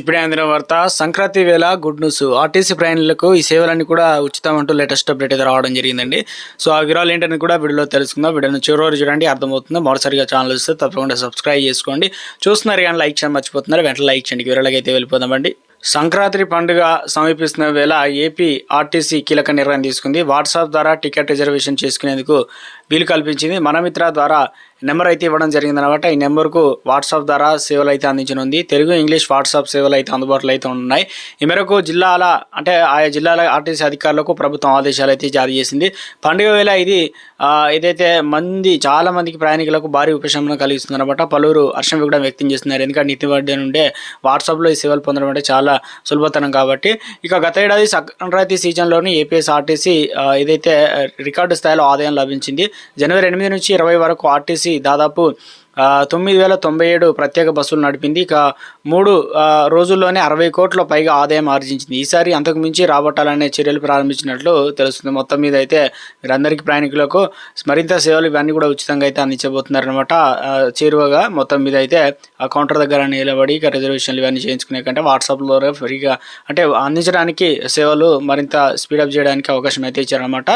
ఇప్పుడే అందిన వార్త. సంక్రాంతి వేళ గుడ్ న్యూస్. ఆర్టీసీ ప్రయాణికులకు ఈ సేవలన్నీ కూడా ఉచితం అంటూ లేటెస్ట్ అప్డేట్ అయితే రావడం జరిగిందండి. సో ఆ వివరాలు ఏంటని కూడా వీడియోలో తెలుసుకుందాం. వీడియోని చివరి వరకు చూడండి, అర్థమవుతుంది. మొదటిసారిగా ఛానల్ వస్తే తప్పకుండా సబ్స్క్రైబ్ చేసుకోండి. చూస్తున్నారు కానీ లైక్ చేయడం మర్చిపోతున్నారు, వెంటనే లైక్ చేయండి. వివరాలకి అయితే వెళ్ళిపోదామండి. సంక్రాంతి పండుగ సమీపిస్తున్న వేళ ఏపీ ఆర్టీసీ కీలక నిర్ణయం తీసుకుంది. వాట్సాప్ ద్వారా టికెట్ రిజర్వేషన్ చేసుకునేందుకు వీలు కల్పించింది. మనమిత్ర ద్వారా నెంబర్ అయితే ఇవ్వడం జరిగిందనమాట. ఈ నెంబర్కు వాట్సాప్ ద్వారా సేవలు అయితే అందించనుంది. తెలుగు, ఇంగ్లీష్ వాట్సాప్ సేవలు అయితే అందుబాటులో అయితే ఉన్నాయి. ఈ మేరకు ఆయా జిల్లాల ఆర్టీసీ అధికారులకు ప్రభుత్వం ఆదేశాలు అయితే జారీ చేసింది. పండుగ వేళ ఏదైతే చాలా మందికి ప్రయాణికులకు భారీ ఉపశమనం కలిగిస్తుంది అనమాట. పలువురు హర్షం కూడా వ్యక్తం చేస్తున్నారు. ఎందుకంటే నితివాడ్య నుండే వాట్సాప్లో ఈ సేవలు పొందడం అంటే చాలా సులభతరం కాబట్టి. ఇక గత ఏడాది సంక్రాంతి సీజన్లోని ఏపీఎస్ఆర్టీసీ ఏదైతే రికార్డు స్థాయిలో ఆదాయం లభించింది. జనవరి 8 నుంచి 20 వరకు ఆర్టీసీ దాదాపు 9,097 ప్రత్యేక బస్సులు నడిపింది. ఇక 3 రోజుల్లోనే 60 కోట్ల పైగా ఆదాయం ఆర్జించింది. ఈసారి అంతకు మించి రాబట్టాలనే చర్యలు ప్రారంభించినట్లు తెలుస్తుంది. మొత్తం మీద అయితే మీరందరికీ ప్రయాణికులకు మరింత సేవలు ఇవన్నీ కూడా ఉచితంగా అయితే అందించబోతున్నారనమాట. చేరువగా మొత్తం మీద అయితే ఆ కౌంటర్ దగ్గర నిలబడి ఇక రిజర్వేషన్లు ఇవన్నీ చేయించుకునే కంటే వాట్సాప్లో ఫ్రీగా అంటే అందించడానికి సేవలు మరింత స్పీడప్ చేయడానికి అవకాశం అయితే ఇచ్చారనమాట.